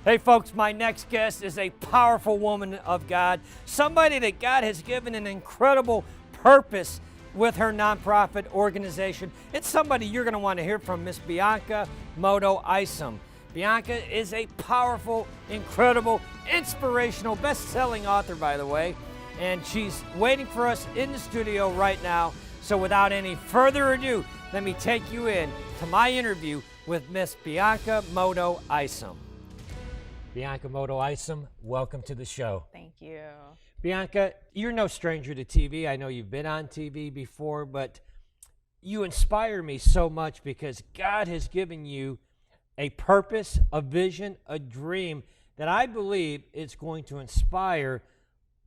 Hey folks, my next guest is a powerful woman of God, somebody that God has given an incredible purpose with her nonprofit organization. It's somebody you're going to want to hear from, Miss Bianca Modo. Bianca is a powerful, incredible, inspirational, best-selling author, by the way, and she's waiting for us in the studio right now. So without any further ado, let me take you in to my interview with Miss Bianca Modo. Bianca Modo, welcome to the show. Thank you. Bianca, you're no stranger to TV. I know you've been on TV before, but you inspire me so much because God has given you a purpose, a vision, a dream that I believe is going to inspire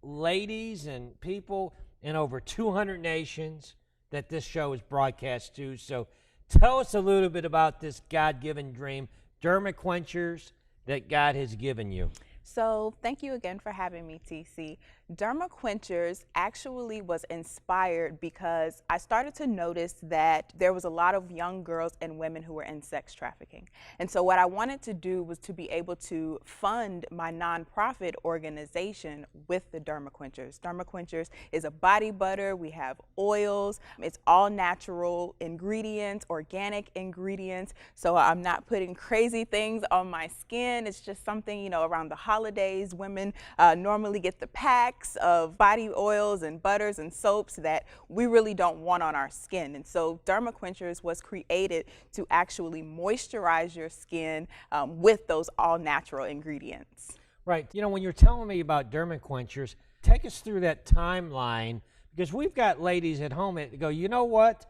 ladies and people in over 200 nations that this show is broadcast to. So tell us a little bit about this God-given dream, Derma Quenchers, that God has given you. So thank you again for having me, TC. Derma Quenchers actually was inspired because I started to notice that there was a lot of young girls and women who were in sex trafficking. And so what I wanted to do was to be able to fund my nonprofit organization with the Derma Quenchers. Derma Quenchers is a body butter. We have oils. It's all natural ingredients, organic ingredients. So I'm not putting crazy things on my skin. It's just something, around the holidays, women normally get the packs of body oils and butters and soaps that we really don't want on our skin. And so Derma Quenchers was created to actually moisturize your skin with those all natural ingredients. Right. When you're telling me about Derma Quenchers, take us through that timeline, because we've got ladies at home that go, you know what?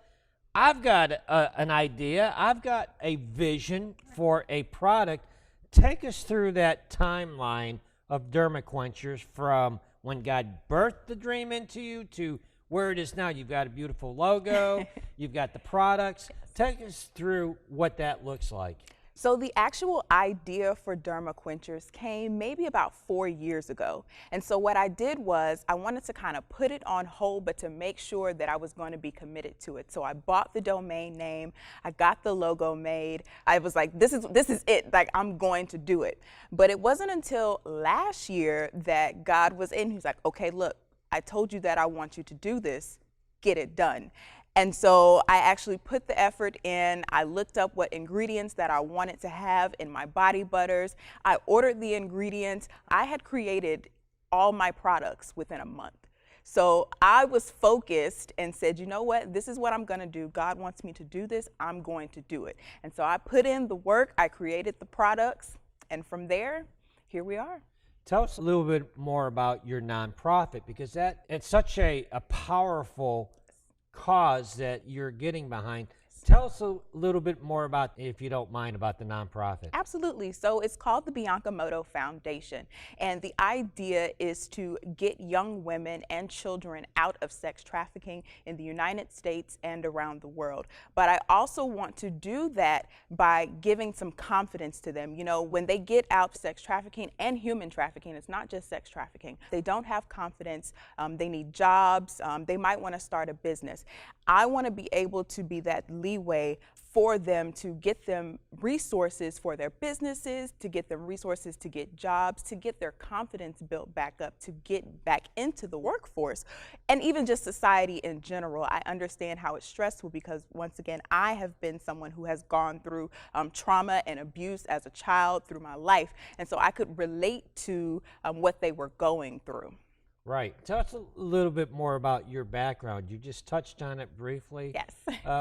I've got an idea. I've got a vision for a product. Take us through that timeline of Derma Quenchers from when God birthed the dream into you to where it is now. You've got a beautiful logo, you've got the products. Yes. Take us through what that looks like. So the actual idea for Derma Quenchers came maybe about 4 years ago. And so what I did was I wanted to kind of put it on hold, but to make sure that I was going to be committed to it. So I bought the domain name, I got the logo made. I was like, this is it, like I'm going to do it. But it wasn't until last year that God was in. He was like, okay, look, I told you that I want you to do this, get it done. And so I actually put the effort in. I looked up what ingredients that I wanted to have in my body butters. I ordered the ingredients. I had created all my products within a month. So I was focused and said, you know what, this is what I'm going to do. God wants me to do this. I'm going to do it. And so I put in the work. I created the products. And from there, here we are. Tell us a little bit more about your nonprofit, because it's such a powerful cause that you're getting behind. Tell us a little bit more about, if you don't mind, about the nonprofit. Absolutely. So it's called the Bianca Modo Foundation. And the idea is to get young women and children out of sex trafficking in the United States and around the world. But I also want to do that by giving some confidence to them. When they get out, sex trafficking and human trafficking, it's not just sex trafficking. They don't have confidence. They need jobs. They might want to start a business. I want to be able to be that leeway for them, to get them resources for their businesses, to get them resources to get jobs, to get their confidence built back up, to get back into the workforce, and even just society in general. I understand how it's stressful because, once again, I have been someone who has gone through trauma and abuse as a child through my life, and so I could relate to what they were going through. Right. Tell us a little bit more about your background. You just touched on it briefly. Yes.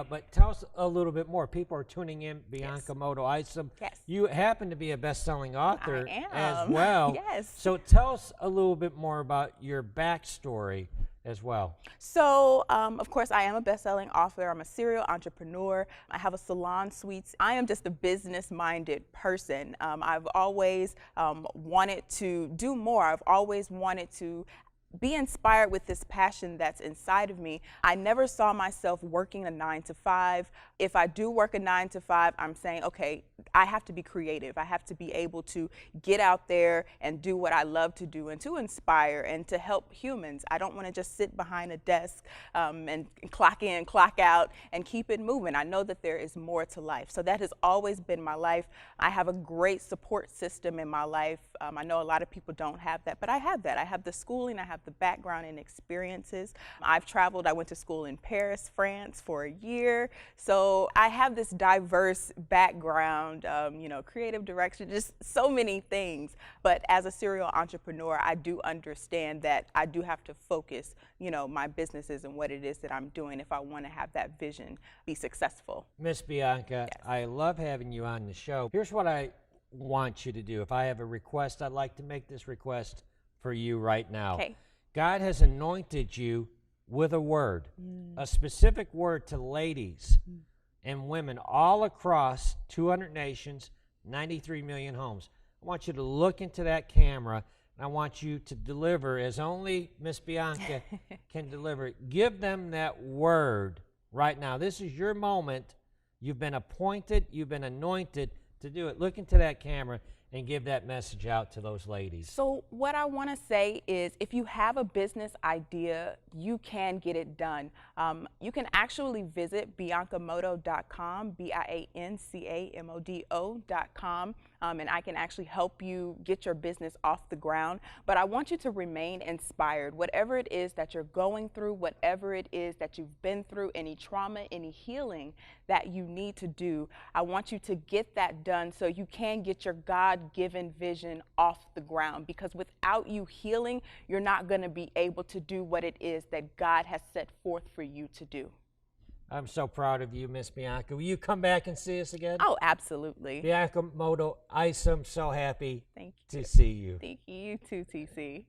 But tell us a little bit more. People are tuning in. Bianca Modo. Yes. You happen to be a best-selling author I am. as well. Yes. So tell us a little bit more about your backstory as well. So, of course, I am a best-selling author. I'm a serial entrepreneur. I have a salon suites. I am just a business-minded person. I've always wanted to do more. I've always wanted to be inspired with this passion that's inside of me. I never saw myself working a 9 to 5. If I do work a 9 to 5, I'm saying, okay, I have to be creative. I have to be able to get out there and do what I love to do and to inspire and to help humans. I don't want to just sit behind a desk and clock in, clock out, and keep it moving. I know that there is more to life. So that has always been my life. I have a great support system in my life. I know a lot of people don't have that, but I have that. I have the schooling, I have the background and experiences. I've traveled. I went to school in Paris, France for a year. So I have this diverse background, creative direction, just so many things. But as a serial entrepreneur, I do understand that I do have to focus, my businesses and what it is that I'm doing if I want to have that vision be successful. Miss Bianca, Yes. I love having you on the show. Here's what I want you to do. If I have a request, I'd like to make this request for you right now. Okay. God has anointed you with a word, a specific word to ladies and women all across 200 nations, 93 million homes. I want you to look into that camera, and I want you to deliver as only Miss Bianca can deliver. Give them that word right now. This is your moment. You've been appointed, you've been anointed to do it. Look into that camera and give that message out to those ladies. So what I want to say is, if you have a business idea, you can get it done. You can actually visit biancamodo.com, BIANCAMODO.com, and I can actually help you get your business off the ground. But I want you to remain inspired. Whatever it is that you're going through, whatever it is that you've been through, any trauma, any healing that you need to do, I want you to get that done so you can get your God-given vision off the ground. Because without you healing, you're not going to be able to do what it is that God has set forth for you to do. I'm so proud of you, Miss Bianca. Will you come back and see us again? Oh, absolutely. Bianca Modo, I am so happy Thank you. to see you. Thank you. You too, TC.